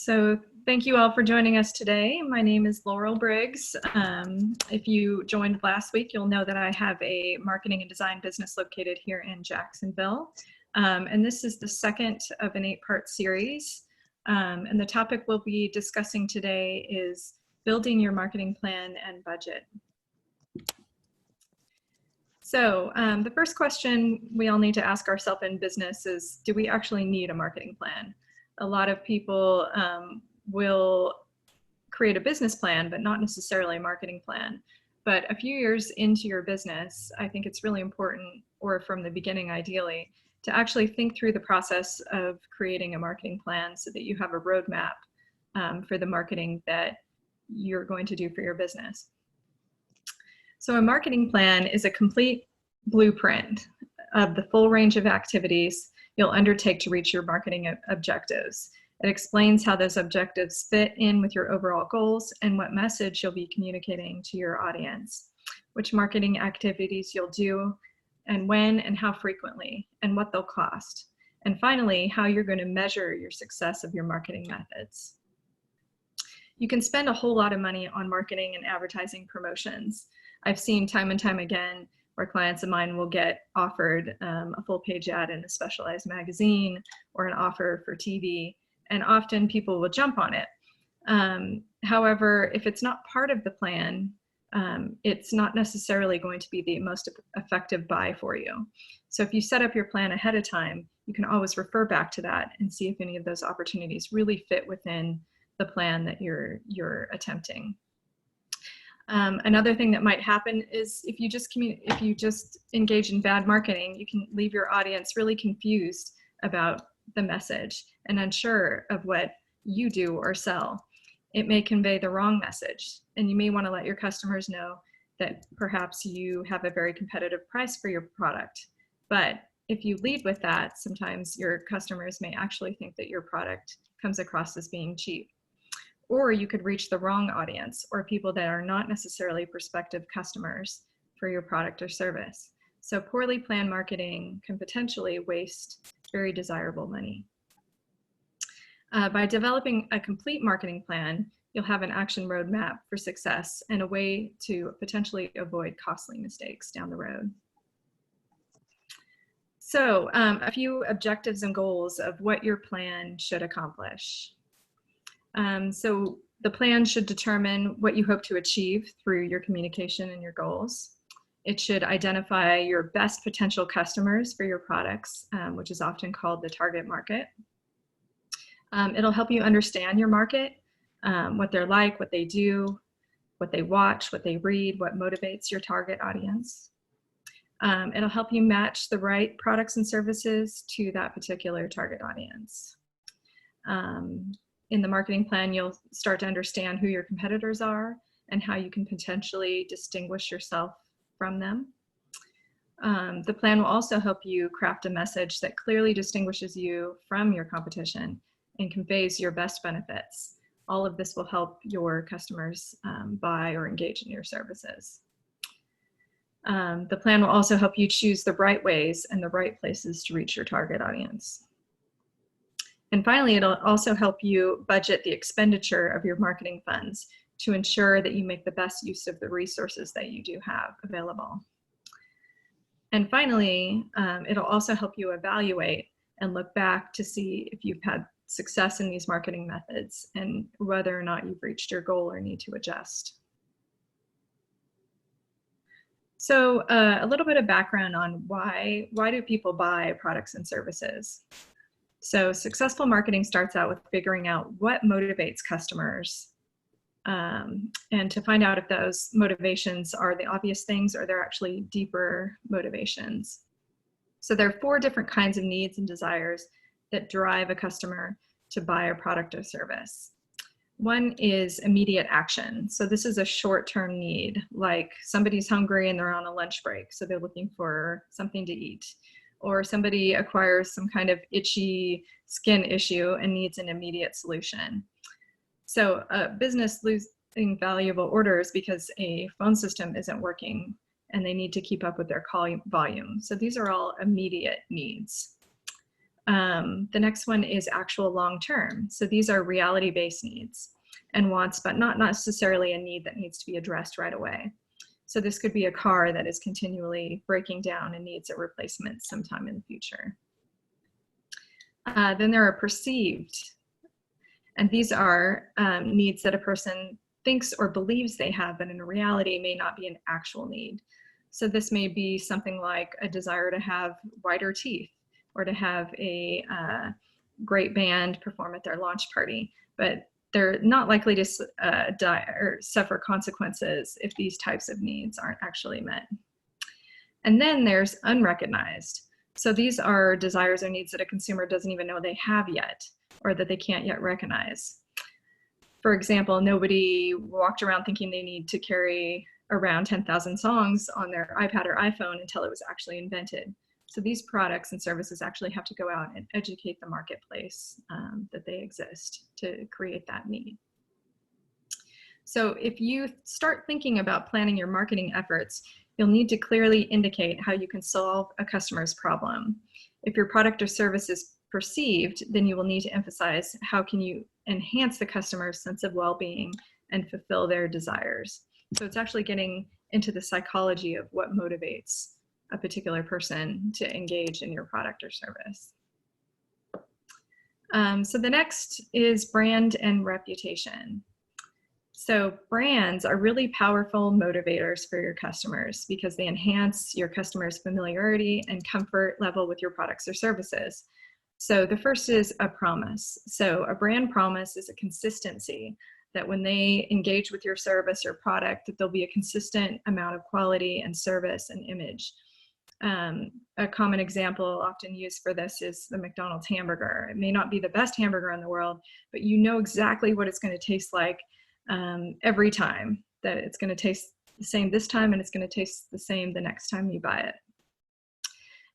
So thank you all for joining us today. My name is Laurel Briggs. If you joined last week, you'll know that I have a marketing and design business located here in Jacksonville. And this is the second of an 8-part series. And the topic we'll be discussing today is building your marketing plan and budget. So the first question we all need to ask ourselves in business is, do we actually need a marketing plan? A lot of people will create a business plan, but not necessarily a marketing plan. But a few years into your business, I think it's really important, or from the beginning ideally, to actually think through the process of creating a marketing plan so that you have a roadmap for the marketing that you're going to do for your business. So a marketing plan is a complete blueprint of the full range of activities you'll undertake to reach your marketing objectives. It explains how those objectives fit in with your overall goals and what message you'll be communicating to your audience, which marketing activities you'll do, and when and how frequently, and what they'll cost. And finally, how you're going to measure your success of your marketing methods. You can spend a whole lot of money on marketing and advertising promotions. I've seen time and time again where clients of mine will get offered a full-page ad in a specialized magazine or an offer for TV, and often people will jump on it. However, if it's not part of the plan, it's not necessarily going to be the most effective buy for you. So if you set up your plan ahead of time, you can always refer back to that and see if any of those opportunities really fit within the plan that you're attempting. Another thing that might happen is if you just engage in bad marketing, you can leave your audience really confused about the message and unsure of what you do or sell. It may convey the wrong message, and you may want to let your customers know that perhaps you have a very competitive price for your product. But if you lead with that, sometimes your customers may actually think that your product comes across as being cheap. Or you could reach the wrong audience, or people that are not necessarily prospective customers for your product or service. So poorly planned marketing can potentially waste very desirable money. By developing a complete marketing plan, you'll have an action roadmap for success and a way to potentially avoid costly mistakes down the road. So a few objectives and goals of what your plan should accomplish. So the plan should determine what you hope to achieve through your communication and your goals. It should identify your best potential customers for your products, which is often called the target market. It'll help you understand your market, what they're like, what they do, what they watch, what they read, what motivates your target audience. It'll help you match the right products and services to that particular target audience. In the marketing plan, you'll start to understand who your competitors are and how you can potentially distinguish yourself from them. The plan will also help you craft a message that clearly distinguishes you from your competition and conveys your best benefits. All of this will help your customers buy or engage in your services. The plan will also help you choose the right ways and the right places to reach your target audience. And finally, it'll also help you budget the expenditure of your marketing funds to ensure that you make the best use of the resources that you do have available. And finally, it'll also help you evaluate and look back to see if you've had success in these marketing methods and whether or not you've reached your goal or need to adjust. So a little bit of background on why do people buy products and services? So successful marketing starts out with figuring out what motivates customers and to find out if those motivations are the obvious things or they're actually deeper motivations. So there are 4 different kinds of needs and desires that drive a customer to buy a product or service. One is immediate action. So this is a short-term need, like somebody's hungry and they're on a lunch break, so they're looking for something to eat. Or somebody acquires some kind of itchy skin issue and needs an immediate solution. So a business losing valuable orders because a phone system isn't working and they need to keep up with their call volume. So these are all immediate needs. The next one is actual long-term. So these are reality-based needs and wants, but not necessarily a need that needs to be addressed right away. So this could be a car that is continually breaking down and needs a replacement sometime in the future. Then there are perceived, and these are needs that a person thinks or believes they have, but in reality may not be an actual need. So this may be something like a desire to have whiter teeth, or to have a great band perform at their launch party, but they're not likely to die or suffer consequences if these types of needs aren't actually met. And then there's unrecognized. So these are desires or needs that a consumer doesn't even know they have yet, or that they can't yet recognize. For example, nobody walked around thinking they need to carry around 10,000 songs on their iPad or iPhone until it was actually invented. So these products and services actually have to go out and educate the marketplace that they exist to create that need. So if you start thinking about planning your marketing efforts, you'll need to clearly indicate how you can solve a customer's problem. If your product or service is perceived, then you will need to emphasize how can you enhance the customer's sense of well-being and fulfill their desires. So it's actually getting into the psychology of what motivates a particular person to engage in your product or service. So the next is brand and reputation. So brands are really powerful motivators for your customers because they enhance your customers' familiarity and comfort level with your products or services. So the first is a promise. So a brand promise is a consistency that when they engage with your service or product, that there'll be a consistent amount of quality and service and image. A common example often used for this is the McDonald's hamburger. It may not be the best hamburger in the world, but you know exactly what it's going to taste like every time, that it's going to taste the same this time and it's going to taste the same the next time you buy it.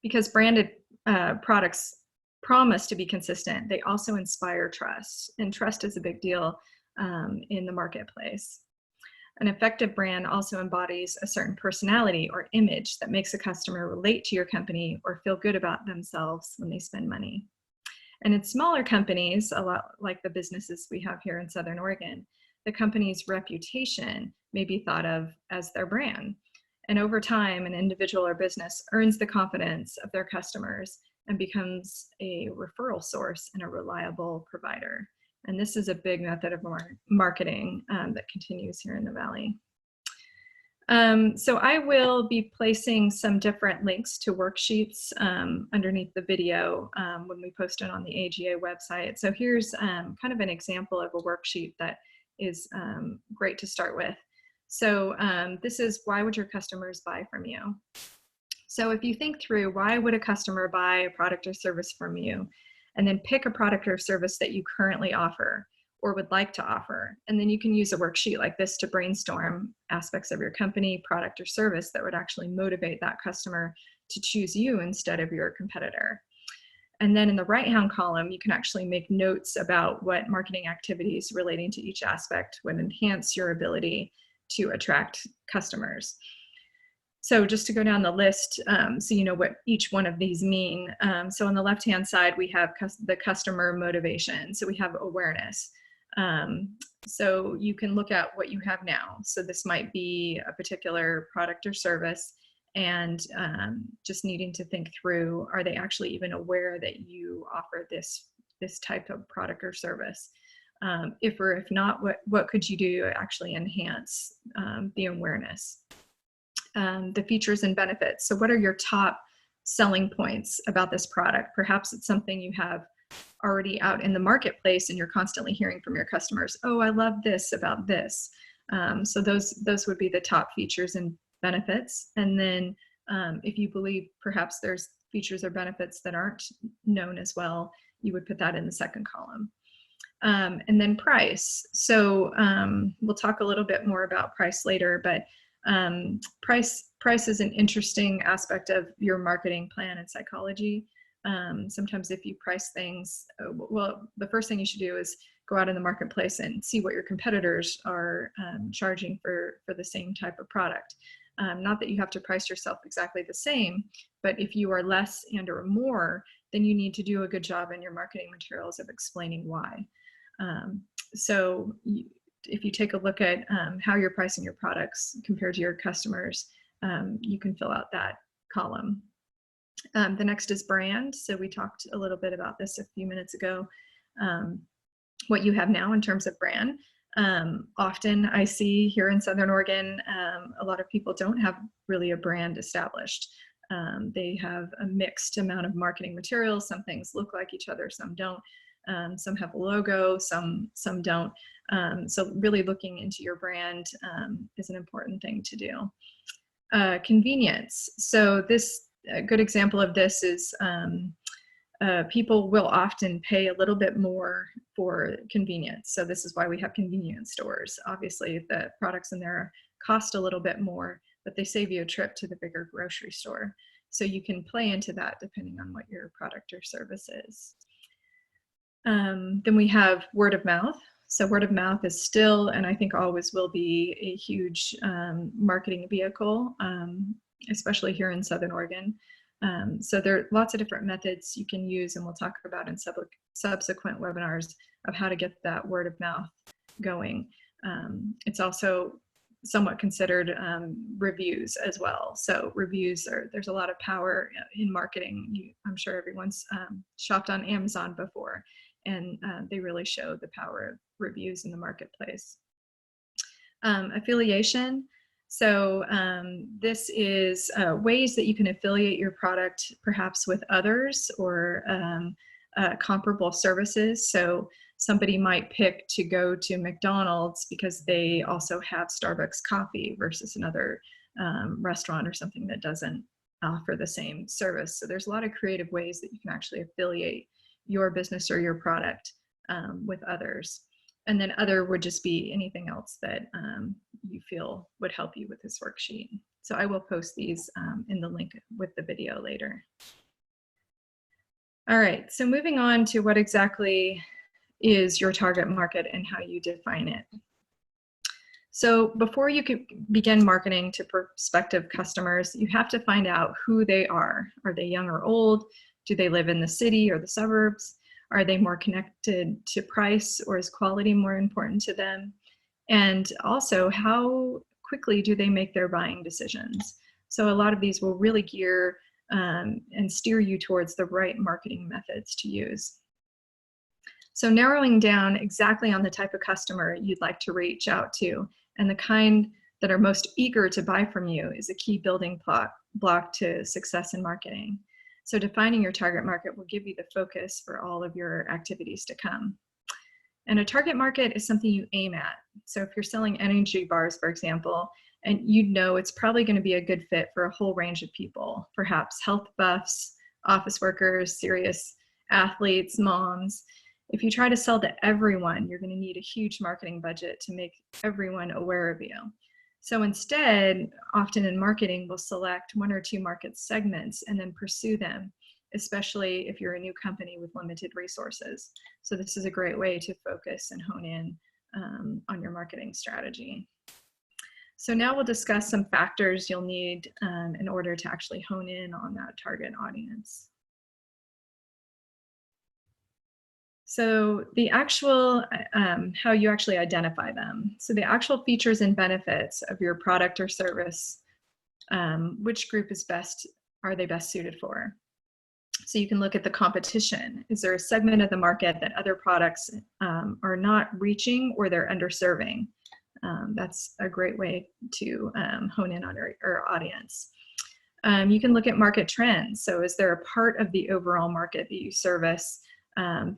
Because branded products promise to be consistent, they also inspire trust, and trust is a big deal in the marketplace. An effective brand also embodies a certain personality or image that makes a customer relate to your company or feel good about themselves when they spend money. And in smaller companies, a lot like the businesses we have here in Southern Oregon, the company's reputation may be thought of as their brand. And over time, an individual or business earns the confidence of their customers and becomes a referral source and a reliable provider. And this is a big method of marketing that continues here in the Valley. So I will be placing some different links to worksheets underneath the video when we post it on the AGA website. So here's kind of an example of a worksheet that is great to start with. So this is, why would your customers buy from you? So if you think through, why would a customer buy a product or service from you? And then pick a product or service that you currently offer or would like to offer. And then you can use a worksheet like this to brainstorm aspects of your company, product, or service that would actually motivate that customer to choose you instead of your competitor. And then in the right-hand column, you can actually make notes about what marketing activities relating to each aspect would enhance your ability to attract customers. So just to go down the list, so you know what each one of these mean. So on the left-hand side, we have the customer motivation. So we have awareness. So you can look at what you have now. So this might be a particular product or service, and just needing to think through, are they actually even aware that you offer this type of product or service? If not, what could you do to actually enhance the awareness? The features and benefits. So what are your top selling points about this product? Perhaps it's something you have already out in the marketplace and you're constantly hearing from your customers, oh, I love this about this. So those would be the top features and benefits. And then if you believe perhaps there's features or benefits that aren't known as well, you would put that in the second column. And then price. So we'll talk a little bit more about price later, but price is an interesting aspect of your marketing plan and psychology. Sometimes if you price things, well, the first thing you should do is go out in the marketplace and see what your competitors are charging for the same type of product. Not that you have to price yourself exactly the same, but if you are less and or more, then you need to do a good job in your marketing materials of explaining why. If you take a look at how you're pricing your products compared to your customers, you can fill out that column. The next is brand. So we talked a little bit about this a few minutes ago. What you have now in terms of brand. Often I see here in Southern Oregon, a lot of people don't have really a brand established. They have a mixed amount of marketing materials. Some things look like each other, some don't. Some have a logo, some don't. So really looking into your brand is an important thing to do. Convenience. So a good example of this is people will often pay a little bit more for convenience. So this is why we have convenience stores. Obviously, the products in there cost a little bit more, but they save you a trip to the bigger grocery store. So you can play into that depending on what your product or service is. Then we have word of mouth. So word of mouth is still, and I think always will be, a huge marketing vehicle, especially here in Southern Oregon. So there are lots of different methods you can use, and we'll talk about in subsequent webinars of how to get that word of mouth going. It's also somewhat considered reviews as well. So reviews there's a lot of power in marketing. I'm sure everyone's shopped on Amazon before, and they really show the power of reviews in the marketplace. Affiliation. So this is ways that you can affiliate your product perhaps with others or comparable services. So somebody might pick to go to McDonald's because they also have Starbucks coffee versus another restaurant or something that doesn't offer the same service. So there's a lot of creative ways that you can actually affiliate your business or your product with others. And then other would just be anything else that you feel would help you with this worksheet. So I will post these in the link with the video later. All right, so moving on to what exactly is your target market and how you define it. So before you can begin marketing to prospective customers, you have to find out who they are. Are they young or old? Do they live in the city or the suburbs? Are they more connected to price, or is quality more important to them? And also, how quickly do they make their buying decisions? So a lot of these will really gear and steer you towards the right marketing methods to use. So narrowing down exactly on the type of customer you'd like to reach out to and the kind that are most eager to buy from you is a key building block to success in marketing. So defining your target market will give you the focus for all of your activities to come. And a target market is something you aim at. So if you're selling energy bars, for example, and you know it's probably going to be a good fit for a whole range of people, perhaps health buffs, office workers, serious athletes, moms. If you try to sell to everyone, you're going to need a huge marketing budget to make everyone aware of you. So instead, often in marketing, we'll select one or two market segments and then pursue them, especially if you're a new company with limited resources. So this is a great way to focus and hone in on your marketing strategy. So now we'll discuss some factors you'll need in order to actually hone in on that target audience. So the actual, how you actually identify them. So the actual features and benefits of your product or service, which group are they best suited for? So you can look at the competition. Is there a segment of the market that other products are not reaching or they're underserving? That's a great way to hone in on your audience. You can look at market trends. So is there a part of the overall market that you service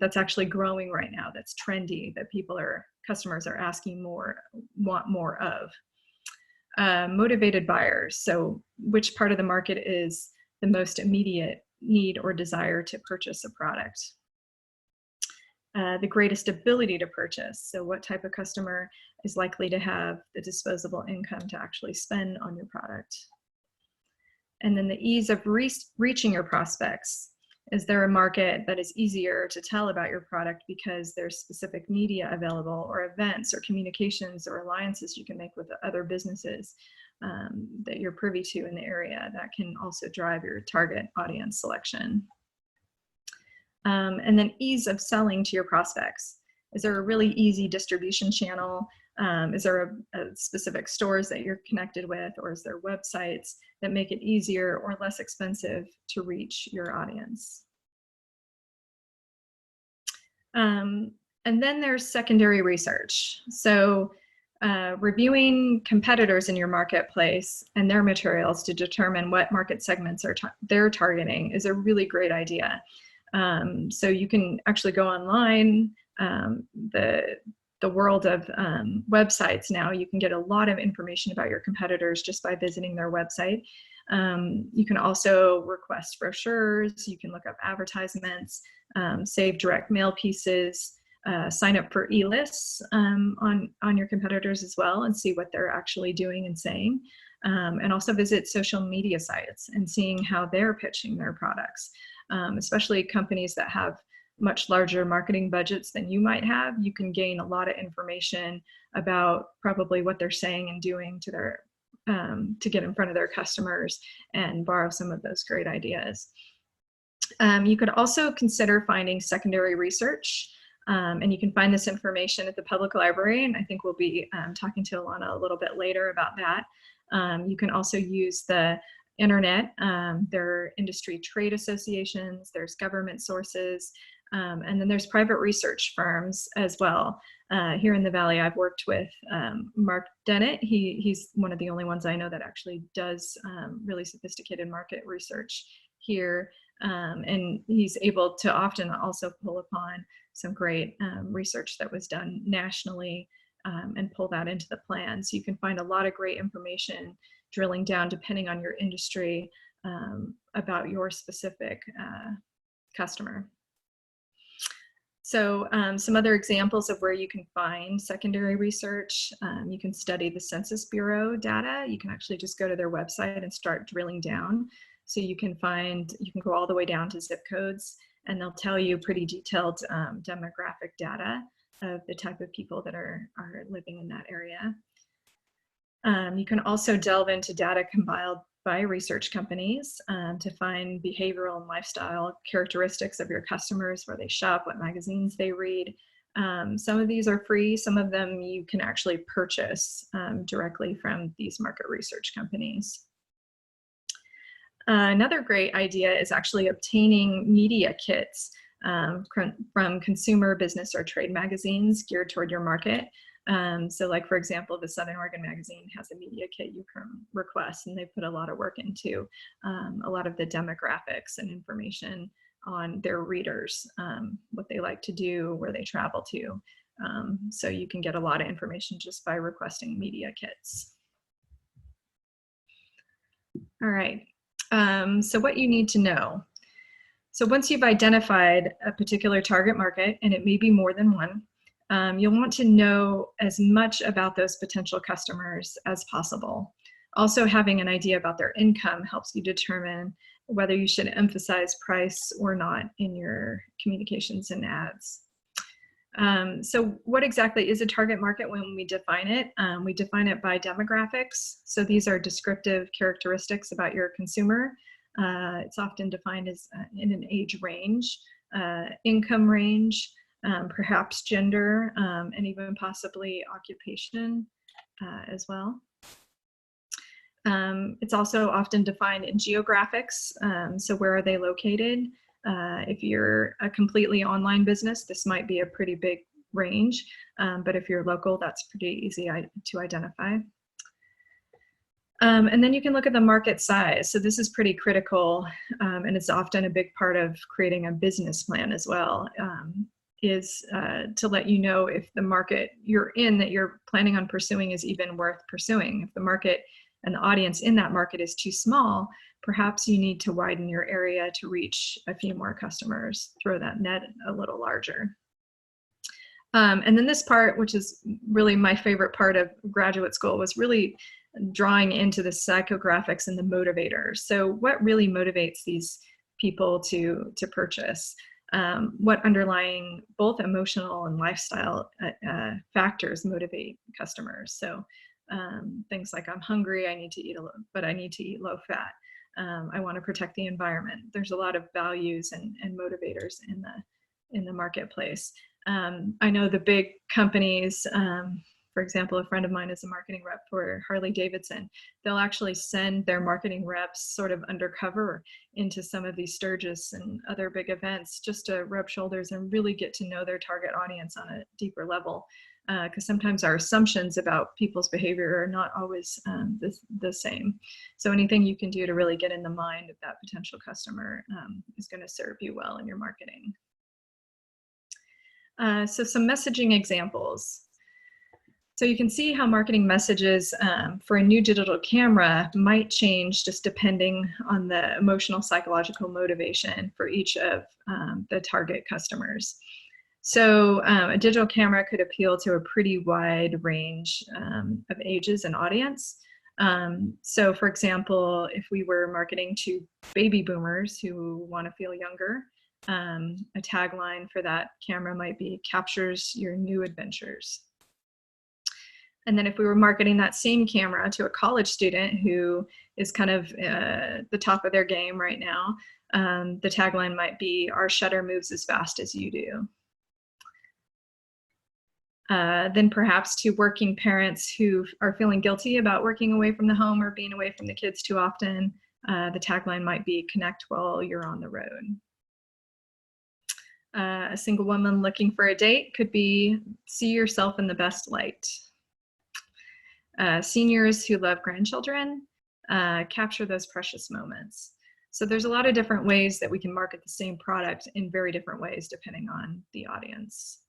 that's actually growing right now, that's trendy, that customers are asking want more of? Motivated buyers. So which part of the market is the most immediate need or desire to purchase a product? The greatest ability to purchase. So what type of customer is likely to have the disposable income to actually spend on your product? And then the ease of reaching your prospects. Is there a market that is easier to tell about your product because there's specific media available, or events or communications or alliances you can make with other businesses? that you're privy to in the area that can also drive your target audience selection. And then ease of selling to your prospects. Is there a really easy distribution channel? Is there a specific stores that you're connected with, or is there websites that make it easier or less expensive to reach your audience? And then there's secondary research. So reviewing competitors in your marketplace and their materials to determine what market segments they're targeting is a really great idea. So you can actually go online. The world of websites now, you can get a lot of information about your competitors just by visiting their website. You can also request brochures, you can look up advertisements, save direct mail pieces, sign up for e-lists on your competitors as well and see what they're actually doing and saying. And also visit social media sites and seeing how they're pitching their products. Especially companies that have much larger marketing budgets than you might have, you can gain a lot of information about probably what they're saying and doing to their to get in front of their customers and borrow some of those great ideas. You could also consider finding secondary research, and you can find this information at the public library, and I think we'll be talking to Alana a little bit later about that. You can also use the internet. There are industry trade associations, there's government sources, and then there's private research firms as well. Here in the Valley, I've worked with Mark Dennett. He's one of the only ones I know that actually does really sophisticated market research here. And he's able to often also pull upon some great research that was done nationally and pull that into the plan. So you can find a lot of great information drilling down depending on your industry about your specific customer. So some other examples of where you can find secondary research. You can study the Census Bureau data. You can actually just go to their website and start drilling down. So you can go all the way down to zip codes, and they'll tell you pretty detailed demographic data of the type of people that are living in that area. You can also delve into data compiled by research companies to find behavioral and lifestyle characteristics of your customers, where they shop, what magazines they read. Some of these are free, some of them you can actually purchase directly from these market research companies. Another great idea is actually obtaining media kits from consumer, business, or trade magazines geared toward your market. So like, for example, the Southern Oregon Magazine has a media kit you can request, and they put a lot of work into a lot of the demographics and information on their readers, what they like to do, where they travel to. So you can get a lot of information just by requesting media kits. All right, so what you need to know. So once you've identified a particular target market, and it may be more than one, you'll want to know as much about those potential customers as possible. Also, having an idea about their income helps you determine whether you should emphasize price or not in your communications and ads. So what exactly is a target market when we define it? We define it by demographics. So these are descriptive characteristics about your consumer. It's often defined as in an age range, income range, perhaps gender, and even possibly occupation as well. It's also often defined in geographics, so where are they located? If you're a completely online business, this might be a pretty big range, but if you're local, that's pretty easy to identify. And then you can look at the market size. So this is pretty critical, and it's often a big part of creating a business plan as well. Is to let you know if the market you're in that you're planning on pursuing is even worth pursuing. If the market and the audience in that market is too small, perhaps you need to widen your area to reach a few more customers, throw that net a little larger. And then this part, which is really my favorite part of graduate school, was really drawing into the psychographics and the motivators. So what really motivates these people to purchase? What underlying both emotional and lifestyle factors motivate customers? So Things like I'm hungry, I need to eat but I need to eat low fat. I want to protect the environment. There's a lot of values and motivators in the marketplace. I know the big companies, for example, a friend of mine is a marketing rep for Harley Davidson. They'll actually send their marketing reps sort of undercover into some of these Sturgis and other big events just to rub shoulders and really get to know their target audience on a deeper level. Because sometimes our assumptions about people's behavior are not always the same. So anything you can do to really get in the mind of that potential customer is going to serve you well in your marketing. So some messaging examples. So you can see how marketing messages for a new digital camera might change just depending on the emotional psychological motivation for each of the target customers. So a digital camera could appeal to a pretty wide range of ages and audience. So for example, if we were marketing to baby boomers who want to feel younger, a tagline for that camera might be "Captures Your New Adventures." And then if we were marketing that same camera to a college student who is kind of the top of their game right now, the tagline might be "Our shutter moves as fast as you do." Then perhaps to working parents who are feeling guilty about working away from the home or being away from the kids too often, the tagline might be "Connect while you're on the road." A single woman looking for a date could be "See yourself in the best light." Seniors who love grandchildren, capture those precious moments. So there's a lot of different ways that we can market the same product in very different ways depending on the audience.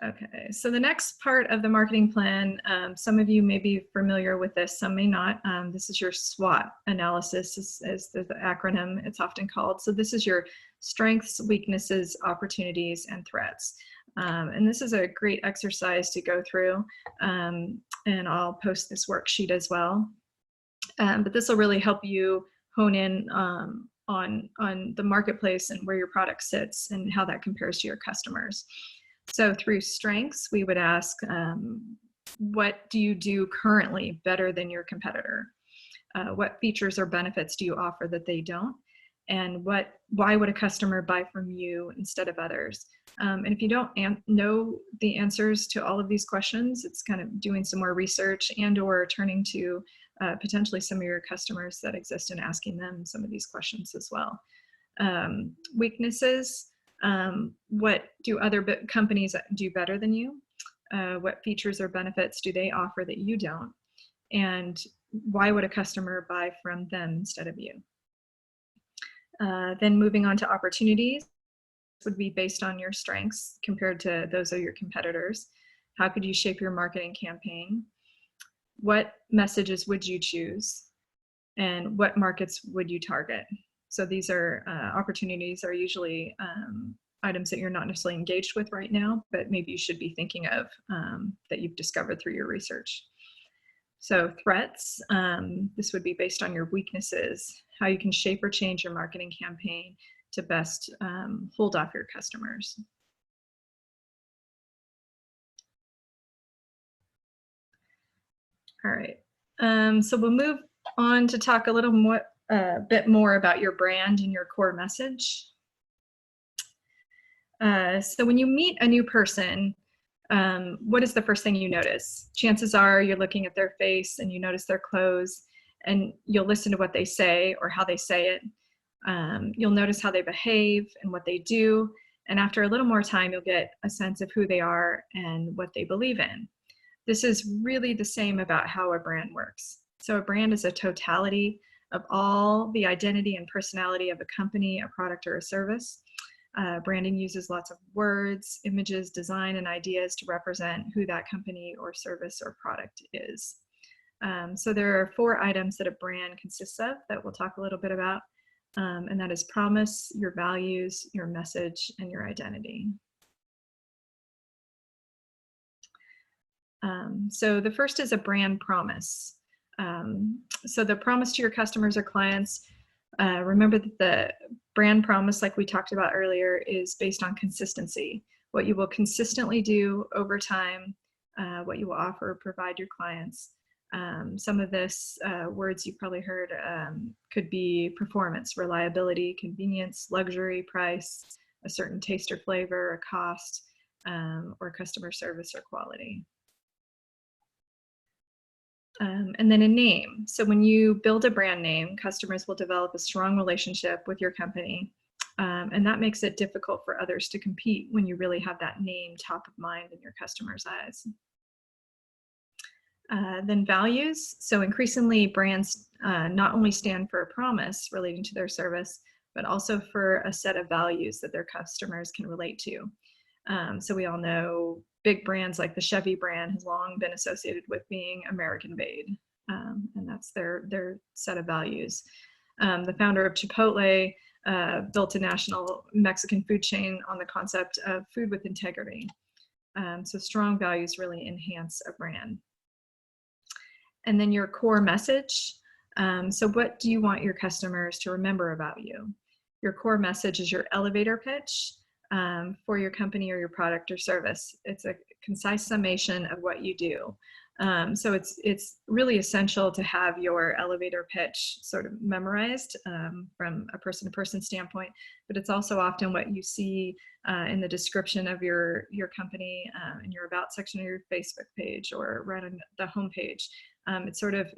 Okay, so the next part of the marketing plan, some of you may be familiar with this, some may not. This is your SWOT analysis, is the acronym it's often called. So this is your strengths, weaknesses, opportunities, and threats. And this is a great exercise to go through, and I'll post this worksheet as well. But this will really help you hone in on the marketplace and where your product sits and how that compares to your customers. So through strengths, we would ask, what do you do currently better than your competitor? What features or benefits do you offer that they don't? And why would a customer buy from you instead of others? And if you don't know the answers to all of these questions, it's kind of doing some more research and or turning to potentially some of your customers that exist and asking them some of these questions as well. Weaknesses. What do other companies do better than you? What features or benefits do they offer that you don't? And why would a customer buy from them instead of you? Then moving on to opportunities, would be based on your strengths compared to those of your competitors. How could you shape your marketing campaign? What messages would you choose? And what markets would you target? So these are opportunities are usually items that you're not necessarily engaged with right now, but maybe you should be thinking of that you've discovered through your research. So threats, this would be based on your weaknesses, how you can shape or change your marketing campaign to best hold off your customers. All right, so we'll move on to talk a little more, bit more about your brand and your core message. So when you meet a new person, what is the first thing you notice? Chances are you're looking at their face and you notice their clothes, and you'll listen to what they say or how they say it. You'll notice how they behave and what they do. And after a little more time, you'll get a sense of who they are and what they believe in. This is really the same about how a brand works. So a brand is a totality of all the identity and personality of a company, a product, or a service. Branding uses lots of words, images, design, and ideas to represent who that company or service or product is. So there are 4 items that a brand consists of that we'll talk a little bit about, and that is promise, your values, your message, and your identity. So the first is a brand promise. So the promise to your customers or clients, remember that the brand promise, like we talked about earlier, is based on consistency. What you will consistently do over time what you will offer or provide your clients. Some of this words you've probably heard could be performance, reliability, convenience, luxury, price, a certain taste or flavor, a cost, or customer service or quality. And then a name. So when you build a brand name, customers will develop a strong relationship with your company. And that makes it difficult for others to compete when you really have that name top of mind in your customers' eyes. Then values. So increasingly brands not only stand for a promise relating to their service, but also for a set of values that their customers can relate to. So we all know big brands like the Chevy brand has long been associated with being American made, and that's their set of values. The founder of Chipotle built a national Mexican food chain on the concept of food with integrity. So strong values really enhance a brand. And then your core message. So what do you want your customers to remember about you? Your core message is your elevator pitch for your company or your product or service. It's a concise summation of what you do. So it's really essential to have your elevator pitch sort of memorized from a person-to-person standpoint, but it's also often what you see in the description of your company in your About section of your Facebook page or right on the homepage.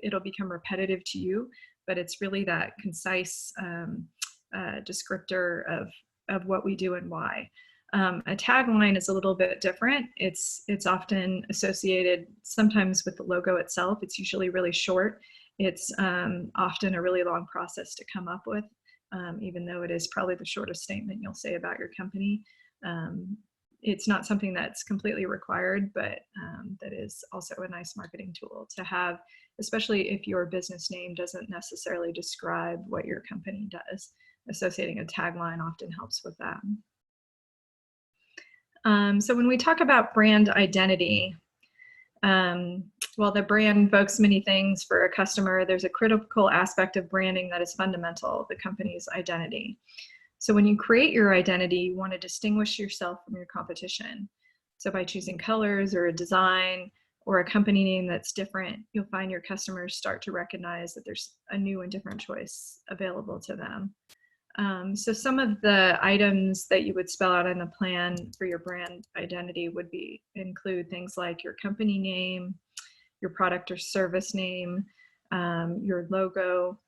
It'll become repetitive to you, but it's really that concise descriptor of what we do and why. A tagline is a little bit different. It's often associated sometimes with the logo itself. It's usually really short. It's often a really long process to come up with, even though it is probably the shortest statement you'll say about your company. It's not something that's completely required, but that is also a nice marketing tool to have, especially if your business name doesn't necessarily describe what your company does. Associating a tagline often helps with that. So when we talk about brand identity, while the brand invokes many things for a customer, there's a critical aspect of branding that is fundamental, the company's identity. So when you create your identity, you want to distinguish yourself from your competition. So by choosing colors or a design or a company name that's different, you'll find your customers start to recognize that there's a new and different choice available to them. So some of the items that you would spell out in the plan for your brand identity would include things like your company name, your product or service name, your logo,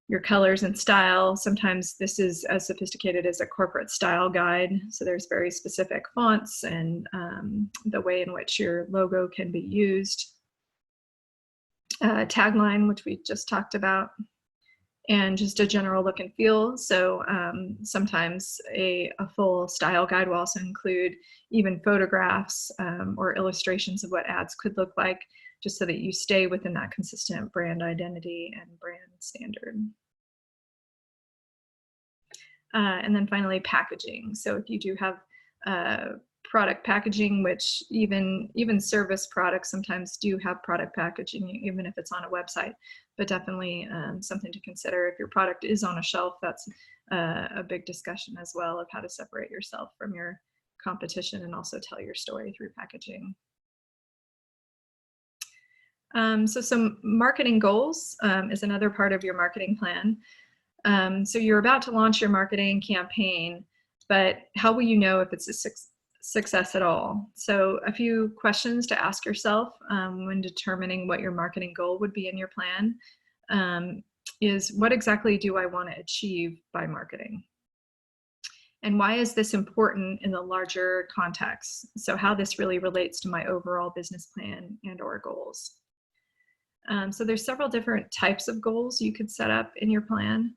your colors and style. Sometimes this is as sophisticated as a corporate style guide. So there's very specific fonts and the way in which your logo can be used. Tagline, which we just talked about. And just a general look and feel. So sometimes a full style guide will also include even photographs or illustrations of what ads could look like, just so that you stay within that consistent brand identity and brand standard. And then finally, packaging. So if you do have product packaging, which even service products sometimes do have product packaging, even if it's on a website, but definitely something to consider. If your product is on a shelf, that's a big discussion as well of how to separate yourself from your competition and also tell your story through packaging. So some marketing goals is another part of your marketing plan. So you're about to launch your marketing campaign, but how will you know if it's a success at all? So a few questions to ask yourself when determining what your marketing goal would be in your plan is, what exactly do I want to achieve by marketing? And why is this important in the larger context? So how this really relates to my overall business plan and or goals. So there's several different types of goals you could set up in your plan.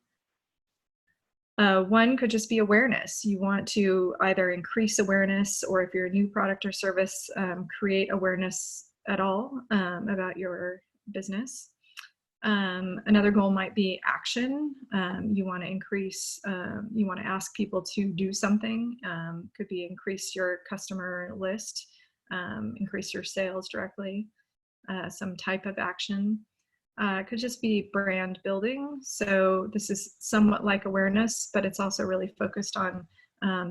One could just be awareness. You want to either increase awareness, or if you're a new product or service, create awareness at all about your business. Another goal might be action. You want to increase, you want to ask people to do something. Could be increase your customer list, increase your sales directly, some type of action. Could just be brand building. So this is somewhat like awareness, but it's also really focused on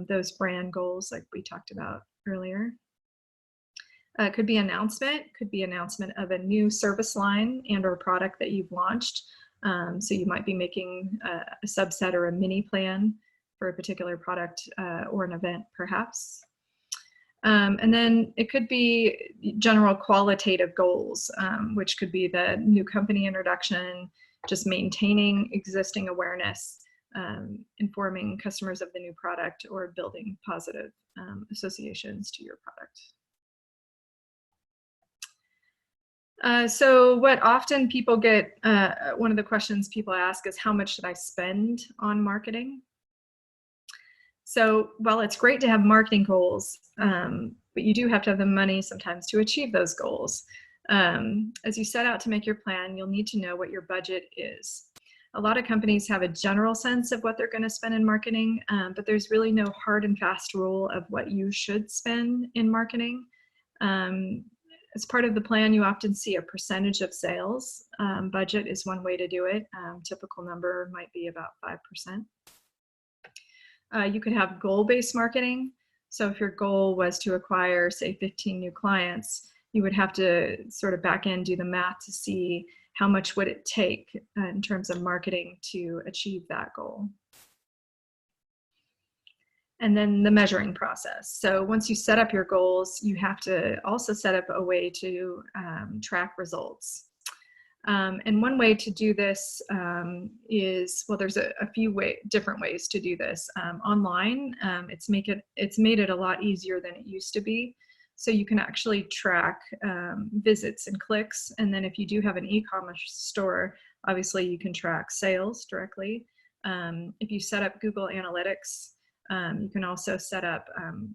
those brand goals like we talked about earlier. Could be announcement of a new service line and or product that you've launched. So you might be making a subset or a mini plan for a particular product or an event, perhaps. And then it could be general qualitative goals, which could be the new company introduction, just maintaining existing awareness, informing customers of the new product, or building positive associations to your product. So what often people get, one of the questions people ask is, how much should I spend on marketing? So while it's great to have marketing goals, but you do have to have the money sometimes to achieve those goals. As you set out to make your plan, you'll need to know what your budget is. A lot of companies have a general sense of what they're going to spend in marketing, but there's really no hard and fast rule of what you should spend in marketing. As part of the plan, you often see a percentage of sales. Budget is one way to do it. Typical number might be about 5%. You could have goal-based marketing. So if your goal was to acquire, say, 15 new clients, you would have to sort of back end do the math to see how much would it take in terms of marketing to achieve that goal. And then the measuring process. So once you set up your goals, you have to also set up a way to track results. And one way to do this is, well, there's a few different ways to do this. Online, it's made it a lot easier than it used to be. So you can actually track visits and clicks. And then if you do have an e-commerce store, obviously you can track sales directly. If you set up Google Analytics, you can also set up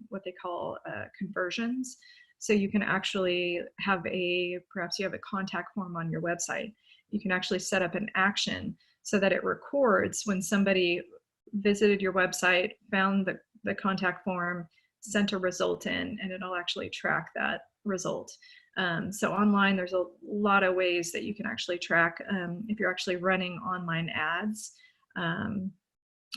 what they call conversions. So you can actually have perhaps you have a contact form on your website. You can actually set up an action so that it records when somebody visited your website, found the contact form, sent a result in, and it'll actually track that result. So online, there's a lot of ways that you can actually track. If you're actually running online ads,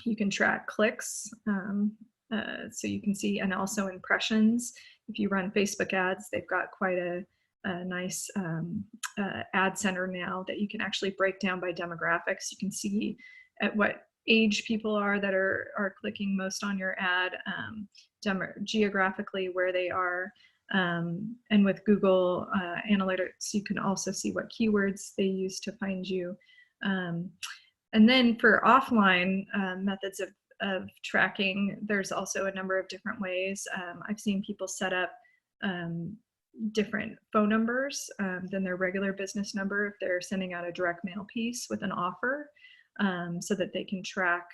you can track clicks, so you can see, and also impressions. If you run Facebook ads, they've got quite a nice ad center now that you can actually break down by demographics. You can see at what age people are that are clicking most on your ad, geographically where they are. And with Google Analytics, you can also see what keywords they use to find you. And then for offline methods of tracking, there's also a number of different ways. I've seen people set up different phone numbers than their regular business number if they're sending out a direct mail piece with an offer, so that they can track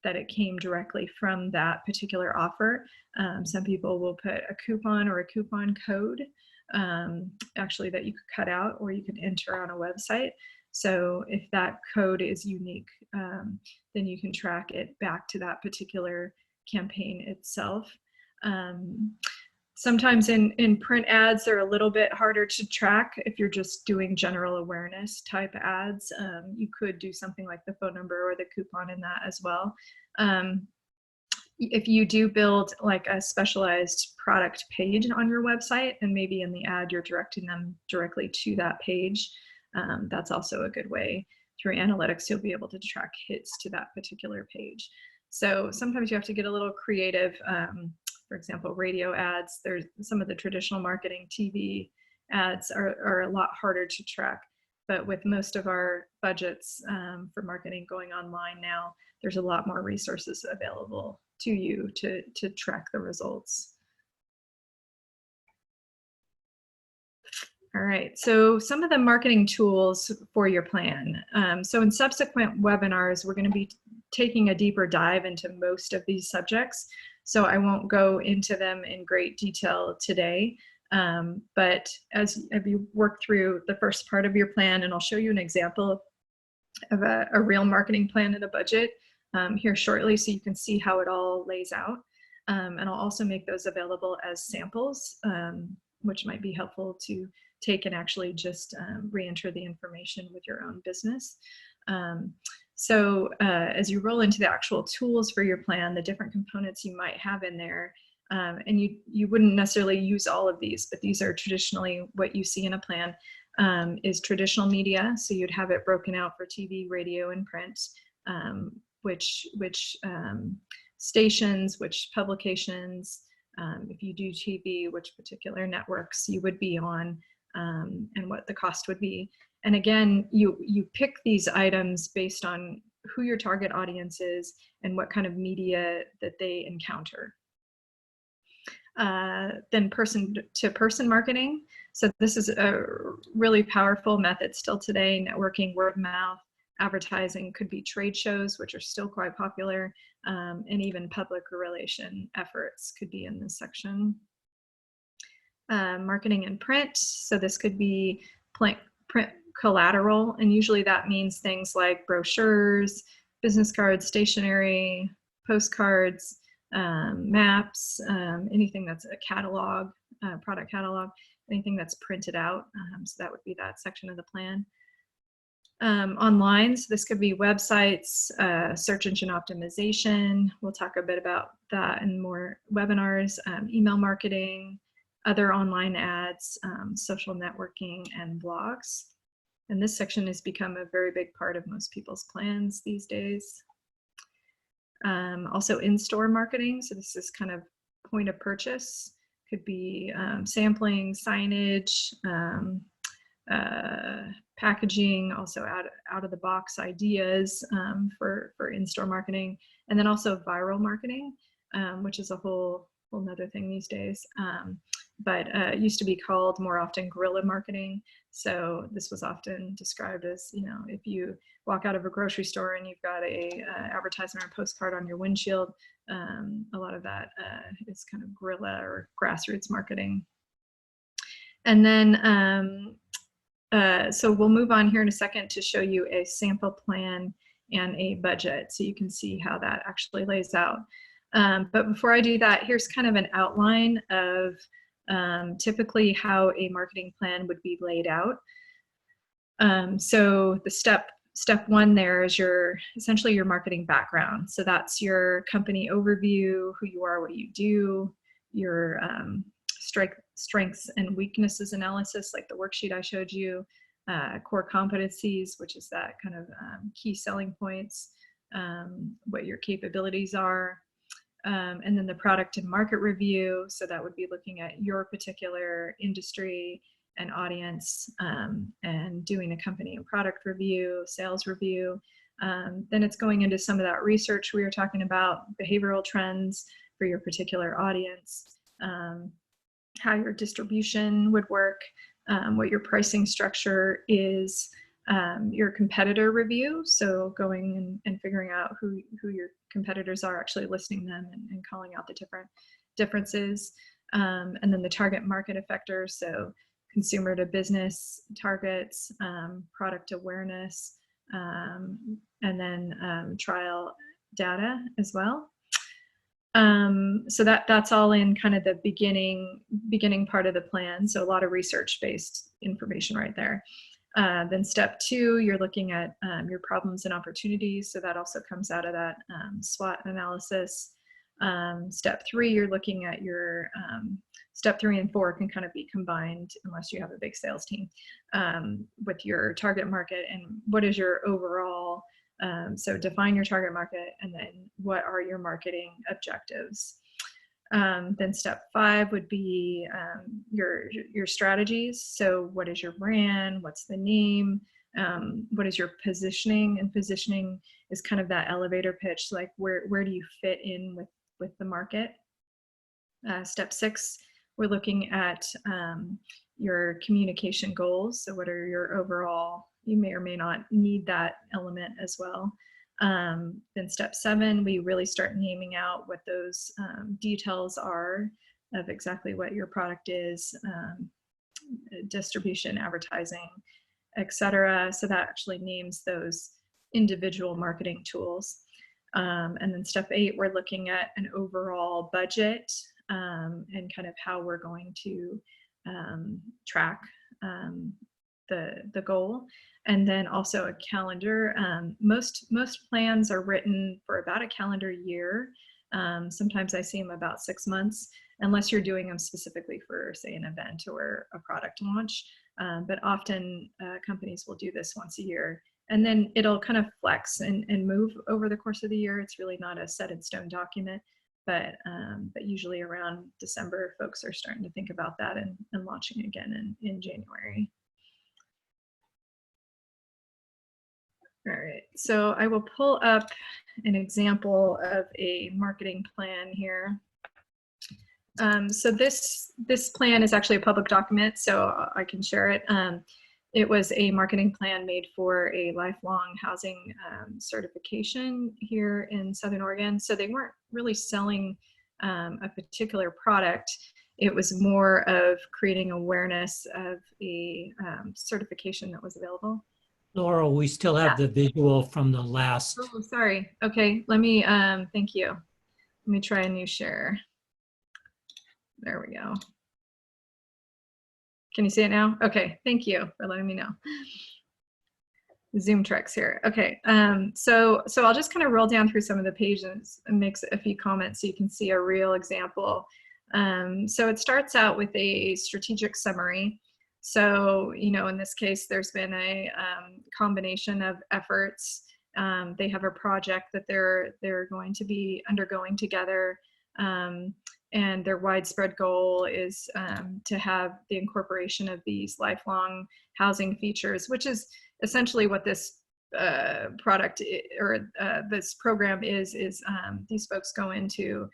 that it came directly from that particular offer. Some people will put a coupon or a coupon code actually that you could cut out or you can enter on a website. So if that code is unique, then you can track it back to that particular campaign itself. Sometimes in print ads, they're a little bit harder to track. If you're just doing general awareness type ads, you could do something like the phone number or the coupon in that as well. If you do build like a specialized product page on your website, and maybe in the ad you're directing them directly to that page, that's also a good way. Through analytics, you'll be able to track hits to that particular page. So sometimes you have to get a little creative. For example, radio ads, there's some of the traditional marketing TV ads are a lot harder to track. But with most of our budgets for marketing going online now, there's a lot more resources available to you to track the results. All right, so some of the marketing tools for your plan. So in subsequent webinars, we're going to be taking a deeper dive into most of these subjects. So I won't go into them in great detail today, but as you work through the first part of your plan, and I'll show you an example of a real marketing plan and a budget here shortly so you can see how it all lays out. And I'll also make those available as samples, which might be helpful to take and actually just re-enter the information with your own business. So as you roll into the actual tools for your plan, the different components you might have in there, And you wouldn't necessarily use all of these, but these are traditionally what you see in a plan, is traditional media. So you'd have it broken out for TV, radio, and print, which stations, which publications, if you do TV, which particular networks you would be on, and what the cost would be. And again, you pick these items based on who your target audience is and what kind of media that they encounter. Then person-to-person marketing. So this is a really powerful method still today. Networking, word of mouth, advertising, could be trade shows, which are still quite popular, and even public relation efforts could be in this section. Marketing and print. So this could be print collateral, and usually that means things like brochures, business cards, stationery, postcards, maps, anything that's a catalog, product catalog, anything that's printed out. So that would be that section of the plan. Online, so this could be websites, search engine optimization. We'll talk a bit about that in more webinars, email marketing, other online ads, social networking, and blogs. And this section has become a very big part of most people's plans these days. Also in-store marketing, so this is kind of point of purchase, could be sampling, signage, packaging, also out of the box ideas for in-store marketing, and then also viral marketing, which is a whole nother thing these days. But it used to be called more often guerrilla marketing. So this was often described as, you know, if you walk out of a grocery store and you've got a advertisement or a postcard on your windshield, a lot of that is kind of guerrilla or grassroots marketing. And then, so we'll move on here in a second to show you a sample plan and a budget, so you can see how that actually lays out. But before I do that, here's kind of an outline of typically how a marketing plan would be laid out. So the step one there is essentially your marketing background. So that's your company overview, who you are, what you do, your strengths and weaknesses analysis, like the worksheet I showed you, core competencies, which is that kind of key selling points, what your capabilities are. And then the product and market review. So that would be looking at your particular industry and audience, and doing a company and product review, sales review. Then it's going into some of that research we were talking about, behavioral trends for your particular audience, how your distribution would work, what your pricing structure is, your competitor review, so going and figuring out who your competitors are, actually listing them and calling out the different differences, and then the target market effectors, so consumer to business targets, product awareness, and then trial data as well. So that's all in kind of the beginning part of the plan, so a lot of research-based information right there. Then step 2, you're looking at your problems and opportunities. So that also comes out of that SWOT analysis. Step 3, you're looking at your, step 3 and 4 can kind of be combined unless you have a big sales team, with your target market and what is your overall, so define your target market and then what are your marketing objectives. Then step 5 would be your strategies. So what is your brand? What's the name? What is your positioning? And positioning is kind of that elevator pitch, like where do you fit in with the market? Step 6, we're looking at your communication goals. So what are your overall, you may or may not need that element as well. Then step 7, we really start naming out what those details are of exactly what your product is, distribution, advertising, etc. So that actually names those individual marketing tools. And then step 8, we're looking at an overall budget, and kind of how we're going to track the goal. And then also a calendar. Most plans are written for about a calendar year. Sometimes I see them about 6 months, unless you're doing them specifically for, say, an event or a product launch. But often companies will do this once a year, and then it'll kind of flex and move over the course of the year. It's really not a set in stone document, but usually around December, folks are starting to think about that and launching again in January. All right, so I will pull up an example of a marketing plan here. So this plan is actually a public document, so I can share it. It was a marketing plan made for a lifelong housing certification here in Southern Oregon. So they weren't really selling a particular product. It was more of creating awareness of a certification that was available. Laurel, we still have the visual from the last. Oh, sorry. Okay, let me, thank you. Let me try a new share. There we go. Can you see it now? Okay, thank you for letting me know. Zoom tricks here. Okay, so I'll just kind of roll down through some of the pages and make a few comments so you can see a real example. So it starts out with a strategic summary. So, you know, in this case, there's been a combination of efforts. They have a project that they're going to be undergoing together. And their widespread goal is to have the incorporation of these lifelong housing features, which is essentially what this product or this program is these folks go into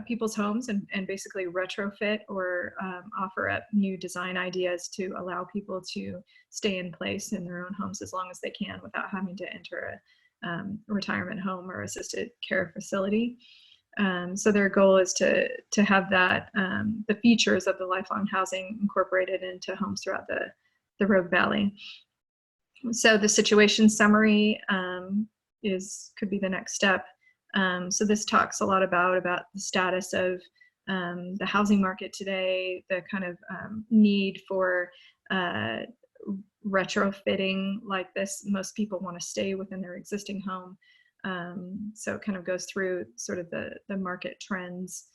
people's homes and basically retrofit or offer up new design ideas to allow people to stay in place in their own homes as long as they can without having to enter a retirement home or assisted care facility. So their goal is to have that the features of the lifelong housing incorporated into homes throughout the Rogue Valley. So the situation summary could be the next step. So this talks a lot about the status of the housing market today, the kind of need for retrofitting like this. Most people want to stay within their existing home. So it kind of goes through sort of the market trends.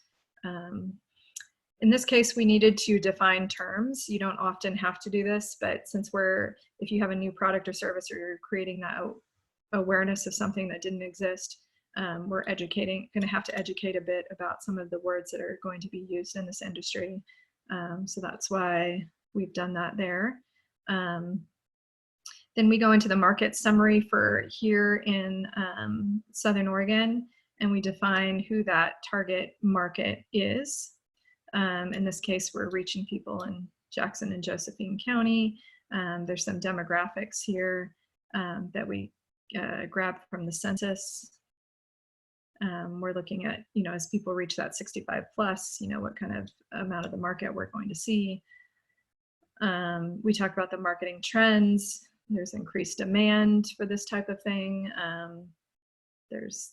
In this case, we needed to define terms. You don't often have to do this, but since if you have a new product or service or you're creating that awareness of something that didn't exist, we're going to have to educate a bit about some of the words that are going to be used in this industry. So that's why we've done that there. Then we go into the market summary for here in Southern Oregon, and we define who that target market is. In this case, we're reaching people in Jackson and Josephine County. There's some demographics here that we grabbed from the census. We're looking at, you know, as people reach that 65 plus, you know, what kind of amount of the market we're going to see. We talk about the marketing trends. There's increased demand for this type of thing. There's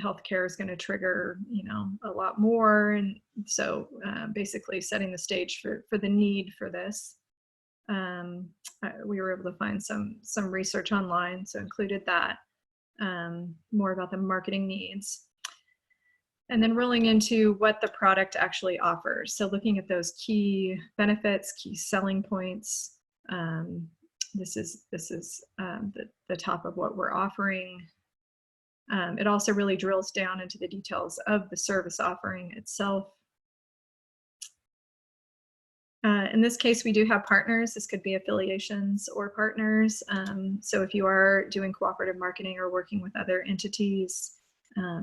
healthcare is going to trigger, you know, a lot more. And so basically setting the stage for the need for this. We were able to find some research online, so included that, more about the marketing needs. And then rolling into what the product actually offers. So looking at those key benefits, key selling points. This is the top of what we're offering. It also really drills down into the details of the service offering itself. In this case, we do have partners. This could be affiliations or partners. So if you are doing cooperative marketing or working with other entities,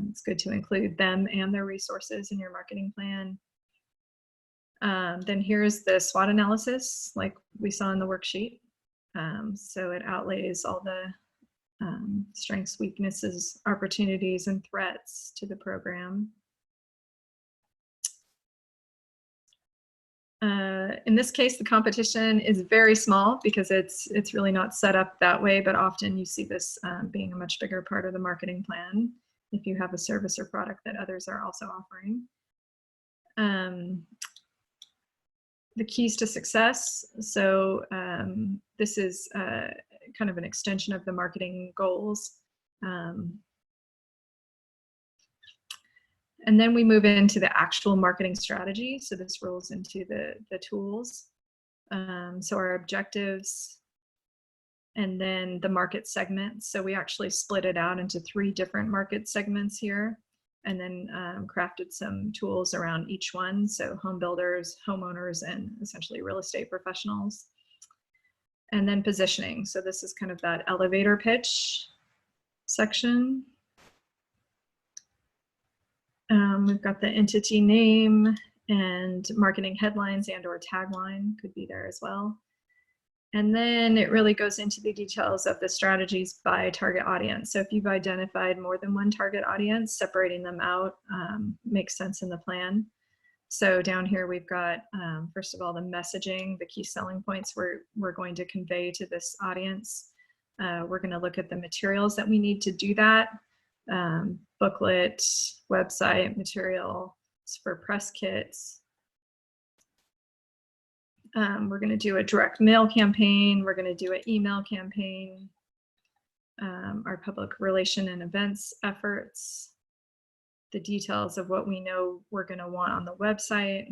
it's good to include them and their resources in your marketing plan. Then here's the SWOT analysis, like we saw in the worksheet. So it outlays all the strengths, weaknesses, opportunities, and threats to the program. In this case, the competition is very small because it's really not set up that way, but often you see this being a much bigger part of the marketing plan if you have a service or product that others are also offering. The keys to success. So this is kind of an extension of the marketing goals. And then we move into the actual marketing strategy. So this rolls into the tools. So our objectives, and then the market segments. So we actually split it out into 3 different market segments here, and then crafted some tools around each one. So home builders, homeowners, and essentially real estate professionals. And then positioning. So this is kind of that elevator pitch section. We've got the entity name and marketing headlines and or tagline could be there as well. And then it really goes into the details of the strategies by target audience. So if you've identified more than one target audience, separating them out makes sense in the plan. So down here we've got, first of all, the messaging, the key selling points we're going to convey to this audience. We're going to look at the materials that we need to do that. Booklet, website material for press kits. We're going to do a direct mail campaign. We're going to do an email campaign. Our public relation and events efforts. The details of what we know we're going to want on the website.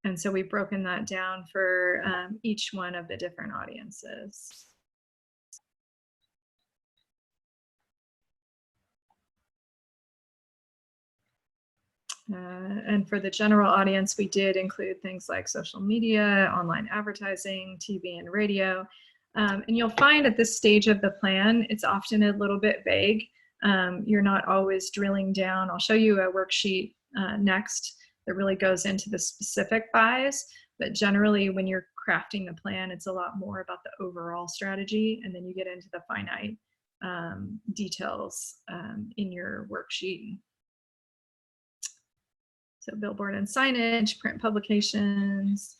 And so we've broken that down for each one of the different audiences. And for the general audience, we did include things like social media, online advertising, TV and radio. And you'll find at this stage of the plan, it's often a little bit vague. You're not always drilling down. I'll show you a worksheet next that really goes into the specific buys. But generally, when you're crafting the plan, it's a lot more about the overall strategy. And then you get into the finite details in your worksheet. So billboard and signage, print publications.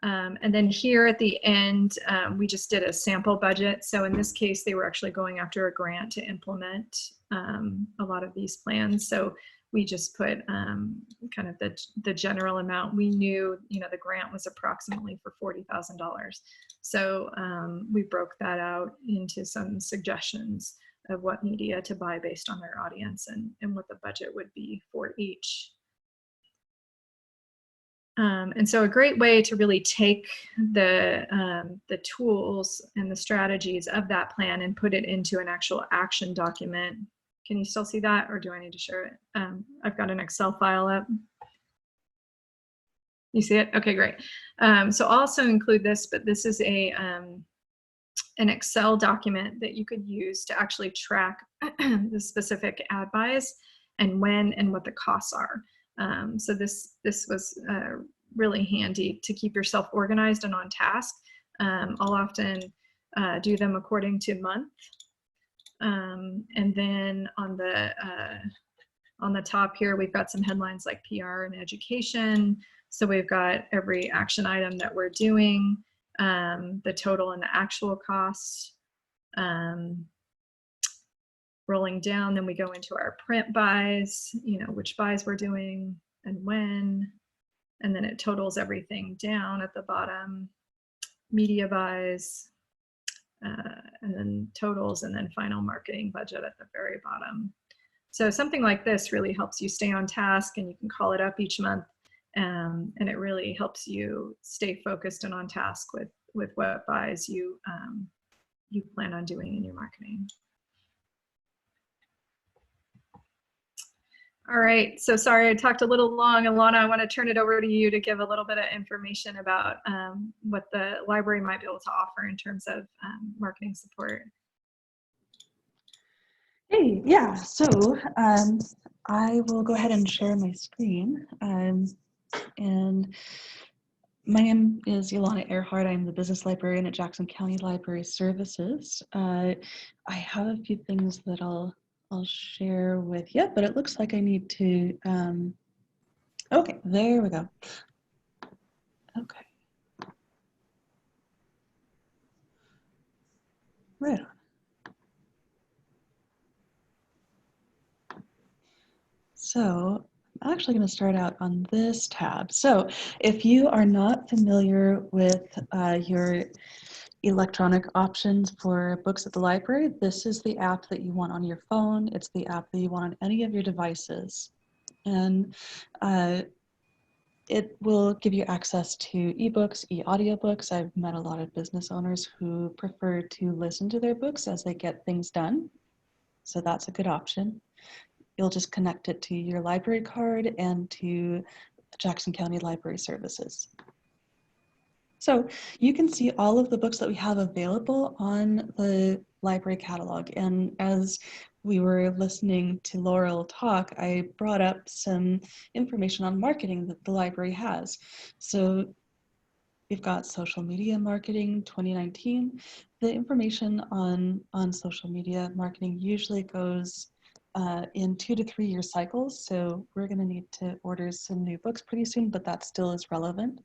And then here at the end, we just did a sample budget. So in this case, they were actually going after a grant to implement a lot of these plans. So we just put kind of the general amount. We knew, the grant was approximately for $40,000. So we broke that out into some suggestions of what media to buy based on their audience and what the budget would be for each. And so a great way to really take the tools and the strategies of that plan and put it into an actual action document. Can you still see that, or do I need to share it? I've got an Excel file up. You see it? Okay, great. So I'll also include this, but this is an Excel document that you could use to actually track the specific ad buys and when and what the costs are. So this was really handy to keep yourself organized and on task. I'll often do them according to month. And then on the top here, we've got some headlines like PR and education. So we've got every action item that we're doing, the total and the actual cost. Rolling down, then we go into our print buys, which buys we're doing and when, and then it totals everything down at the bottom, media buys, and then totals, and then final marketing budget at the very bottom. So something like this really helps you stay on task, and you can call it up each month, and it really helps you stay focused and on task with what buys you plan on doing in your marketing. All right, so sorry I talked a little long. Alana, I want to turn it over to you to give a little bit of information about what the library might be able to offer in terms of marketing support. Hey, yeah, so I will go ahead and share my screen. And my name is Ilana Earhart. I'm the business librarian at Jackson County Library Services. I have a few things that I'll share with you, but it looks like I need to, okay, there we go. Okay. Right on. So I'm actually going to start out on this tab. So if you are not familiar with your electronic options for books at the library, this is the app that you want on your phone. It's the app that you want on any of your devices. And it will give you access to ebooks, e-audiobooks. I've met a lot of business owners who prefer to listen to their books as they get things done. So that's a good option. You'll just connect it to your library card and to Jackson County Library Services. So you can see all of the books that we have available on the library catalog. And as we were listening to Laurel talk, I brought up some information on marketing that the library has. So we've got social media marketing 2019. The information on social media marketing usually goes in 2 to 3 year cycles. So we're going to need to order some new books pretty soon, but that still is relevant.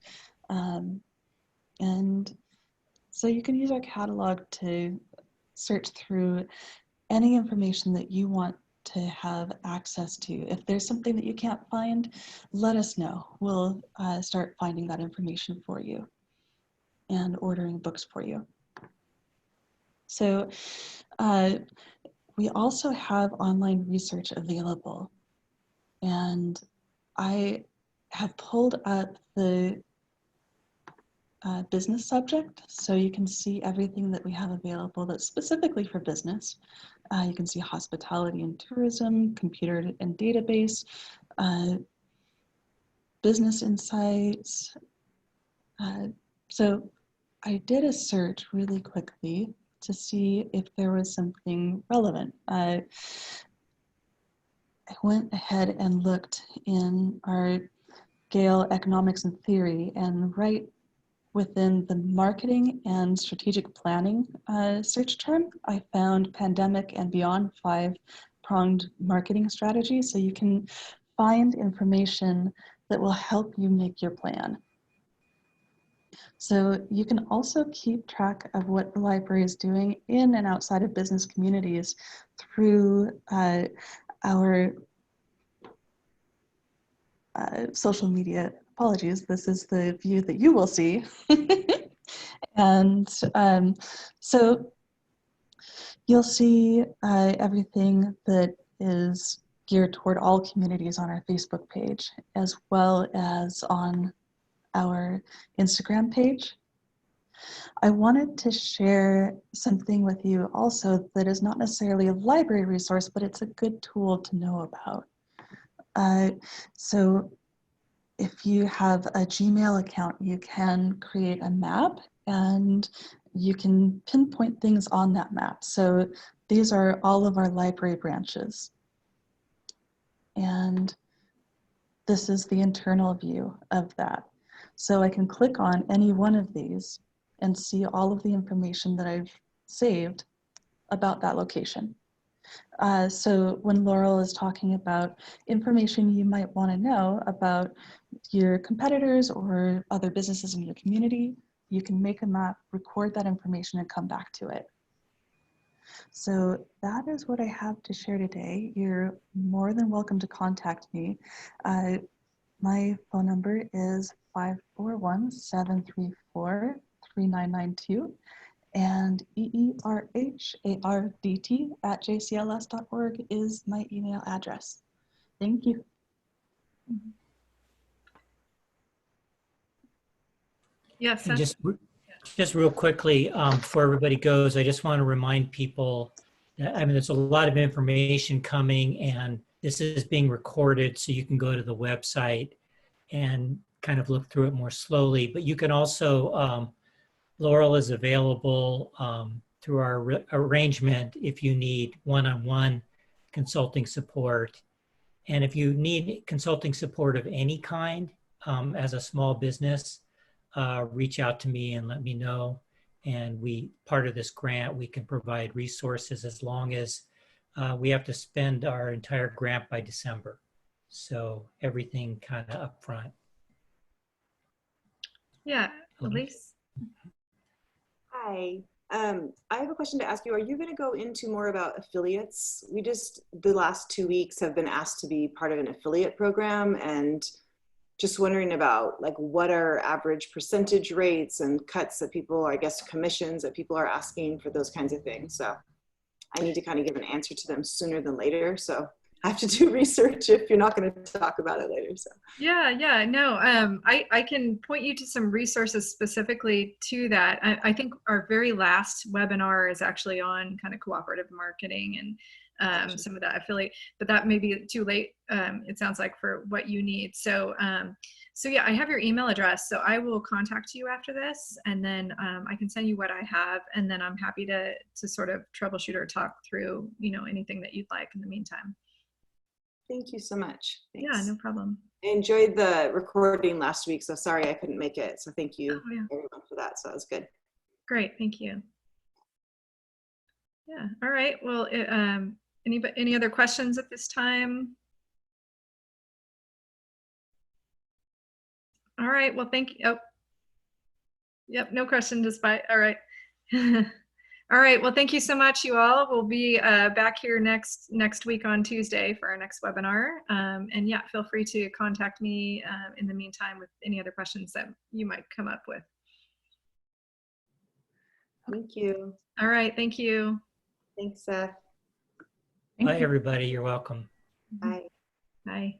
And so you can use our catalog to search through any information that you want to have access to. If there's something that you can't find, let us know. We'll start finding that information for you and ordering books for you. So we also have online research available. And I have pulled up the business subject, so you can see everything that we have available that's specifically for business. You can see hospitality and tourism, computer and database, business insights. So I did a search really quickly to see if there was something relevant. I went ahead and looked in our Gale Economics and Theory, and right within the marketing and strategic planning search term, I found pandemic and beyond 5-pronged marketing strategy. So you can find information that will help you make your plan. So you can also keep track of what the library is doing in and outside of business communities through our social media. Apologies, this is the view that you will see. And so you'll see everything that is geared toward all communities on our Facebook page, as well as on our Instagram page. I wanted to share something with you also that is not necessarily a library resource, but it's a good tool to know about. So if you have a Gmail account, you can create a map and you can pinpoint things on that map. So these are all of our library branches. And this is the internal view of that. So I can click on any one of these and see all of the information that I've saved about that location. So when Laurel is talking about information you might want to know about your competitors or other businesses in your community, you can make a map, record that information, and come back to it. So that is what I have to share today. You're more than welcome to contact me. My phone number is 541-734-3992. And EERHARDT@jcls.org is my email address. Thank you. Yes. And just real quickly, before everybody goes, I just want to remind people that, I mean, there's a lot of information coming and this is being recorded, so you can go to the website and kind of look through it more slowly. But you can also, Laurel is available through our arrangement if you need one-on-one consulting support. And if you need consulting support of any kind as a small business, reach out to me and let me know. And part of this grant, we can provide resources as long as we have to spend our entire grant by December. So everything kind of upfront. Yeah, Elise. Hi, I have a question to ask you. Are you going to go into more about affiliates? We just, the last 2 weeks have been asked to be part of an affiliate program, and just wondering about like what are average percentage rates and cuts that people, I guess commissions that people are asking for those kinds of things. So I need to kind of give an answer to them sooner than later. So I have to do research if you're not going to talk about it later. So Yeah, no, I can point you to some resources specifically to that. I think our very last webinar is actually on kind of cooperative marketing and some of that affiliate, but that may be too late. It sounds like for what you need. So, so yeah, I have your email address, so I will contact you after this, and then I can send you what I have, and then I'm happy to sort of troubleshoot or talk through, you know, anything that you'd like in the meantime. thank you so much. Thanks. Yeah, no problem. I enjoyed the recording last week, so sorry I couldn't make it. So thank you Oh, yeah. everyone for that. So that was good. Great, thank you. Yeah, all right. Well, any other questions at this time? All right, well, thank you. Oh, yep, no question despite, all right. All right, well, thank you so much, you all. We'll be back here next week on Tuesday for our next webinar. And yeah, feel free to contact me in the meantime with any other questions that you might come up with. Thank you. All right, thank you. Thanks, Seth. Bye, everybody. You're welcome. Bye. Bye.